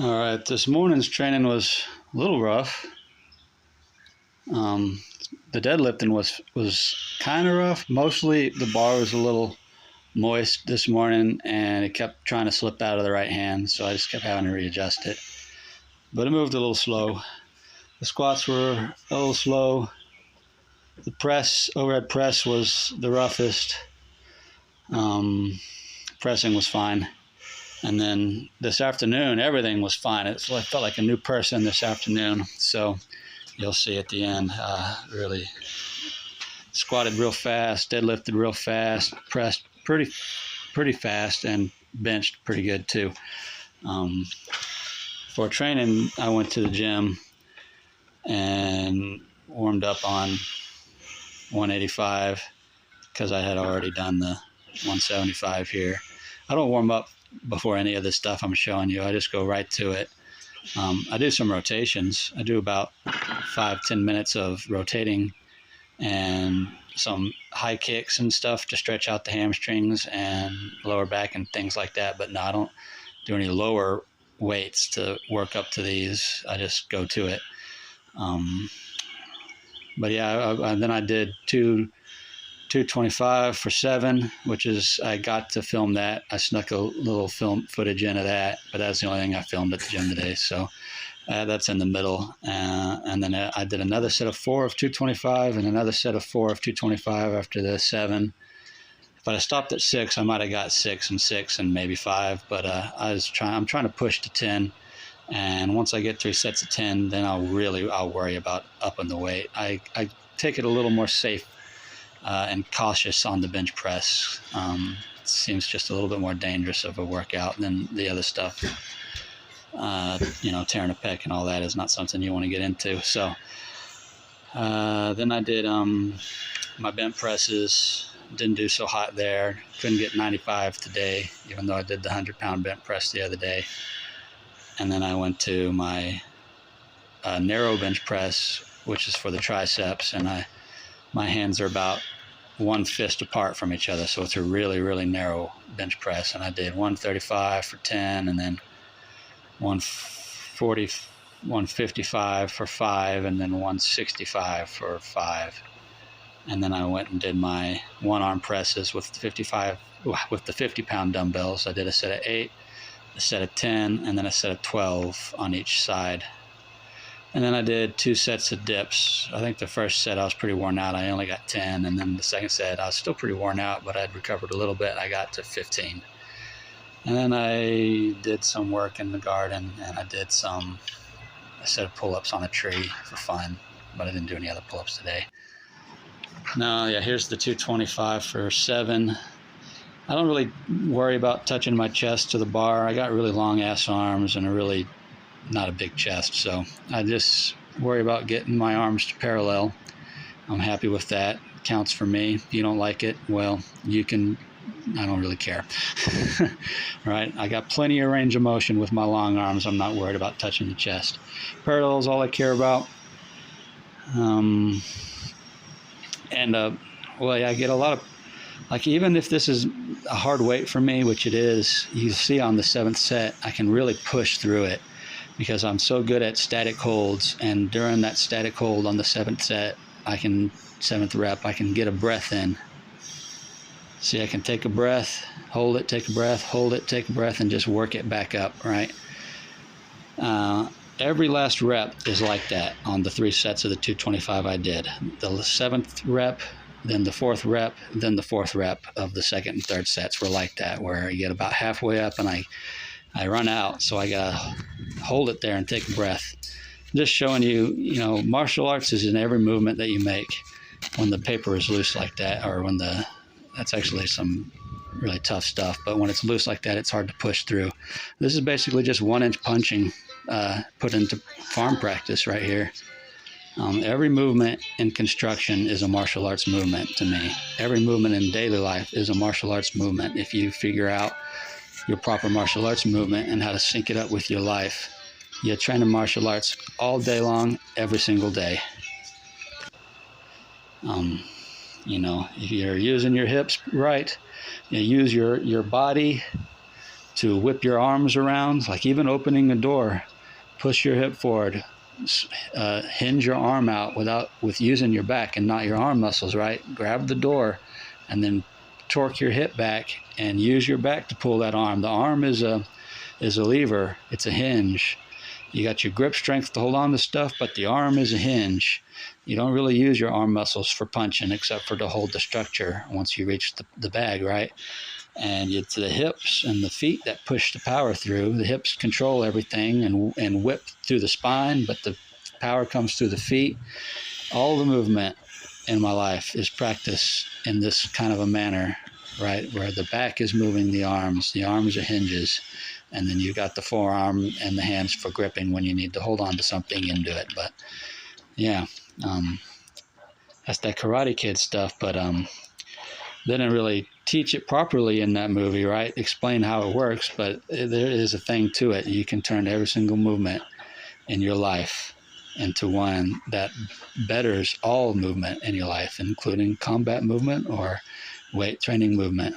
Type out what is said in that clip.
All right, this morning's training was a little rough. The deadlifting was kind of rough. Mostly the bar was a little moist this morning, and it kept trying to slip out of the right hand, so I just kept having to readjust it. But it moved a little slow. The squats were a little slow. The press, overhead press, was the roughest. Pressing was fine. And then this afternoon, everything was fine. It felt like a new person this afternoon. So you'll see at the end, really squatted real fast, deadlifted real fast, pressed pretty fast, and benched pretty good too. For training, I went to the gym and warmed up on 185 because I had already done the 175 here. I don't warm up before any of this stuff I'm showing you. I just go right to it. I do some rotations. I do about 5-10 minutes of rotating and some high kicks and stuff to stretch out the hamstrings and lower back and things like that. But no, I don't do any lower weights to work up to these. I just go to it. But yeah, then I did 225 for 7, which is, I got to film that. I snuck a little film footage into that, but that's the only thing I filmed at the gym today. So that's in the middle. And then I did another set of 4 of 225 and another set of 4 of 225 after the 7. If I stopped at 6, I might have got 6 and 6 and maybe 5, but I'm trying to push to 10. And once I get 3 sets of 10, then I'll worry about upping the weight. I take it a little more safe and cautious on the bench press. It seems just a little bit more dangerous of a workout than the other stuff. Tearing a pec and all that is not something you want to get into. So then I did my bench presses. Didn't do so hot there. Couldn't get 95 today, even though I did the 100-pound bench press the other day. And then I went to my narrow bench press, which is for the triceps, and my hands are about 1 fist apart from each other, so it's a really, really narrow bench press. And I did 135 for 10, and then 155 for 5, and then 165 for 5. And then I went and did my one-arm presses with the 50-pound dumbbells. I did a set of 8, a set of 10, and then a set of 12 on each side. And then I did 2 sets of dips. I think the first set I was pretty worn out. I only got 10. And then the second set I was still pretty worn out, but I'd recovered a little bit. I got to 15. And then I did some work in the garden, and I did a set of pull-ups on a tree for fun, but I didn't do any other pull-ups today. Now, yeah, here's the 225 for 7. I don't really worry about touching my chest to the bar. I got really long ass arms and not a big chest, so I just worry about getting my arms to parallel. I'm happy with that. It counts for me. If you don't like it, well, you can. I don't really care. Right? I got plenty of range of motion with my long arms. I'm not worried about touching the chest. Parallel is all I care about. I get a lot of, even if this is a hard weight for me, which it is, you see on the 7th set, I can really push through it because I'm so good at static holds. And during that static hold on the 7th set, 7th rep, I can get a breath in. See, I can take a breath, hold it, take a breath, hold it, take a breath, and just work it back up, right? Every last rep is like that on the 3 sets of the 225 I did. The 7th rep, then the 4th rep, then the 4th rep of the 2nd and 3rd sets were like that, where you get about halfway up and I run out, so I gotta hold it there and take a breath. Just showing you, martial arts is in every movement that you make. When the paper is loose like that, or that's actually some really tough stuff, but when it's loose like that, it's hard to push through. This is basically just 1-inch punching put into farm practice right here. Every movement in construction is a martial arts movement to me. Every movement in daily life is a martial arts movement. If you figure out your proper martial arts movement and how to sync it up with your life, you train in martial arts all day long, every single day. If you're using your hips right, you use your body to whip your arms around, like even opening a door, push your hip forward, hinge your arm out with using your back and not your arm muscles, right? Grab the door and then torque your hip back and use your back to pull that arm. The arm is a lever, it's a hinge. You got your grip strength to hold on to stuff, but the arm is a hinge. You don't really use your arm muscles for punching except for to hold the structure once you reach the bag, right? And it's the hips and the feet that push the power through. The hips control everything and whip through the spine, but the power comes through the feet. All the movement in my life is practiced in this kind of a manner, right? Where the back is moving the arms are hinges, and then you got the forearm and the hands for gripping when you need to hold on to something and do it. But yeah, that's that Karate Kid stuff, but they didn't really teach it properly in that movie, right? Explain how it works, but there is a thing to it. You can turn every single movement in your life into one that betters all movement in your life, including combat movement or weight training movement.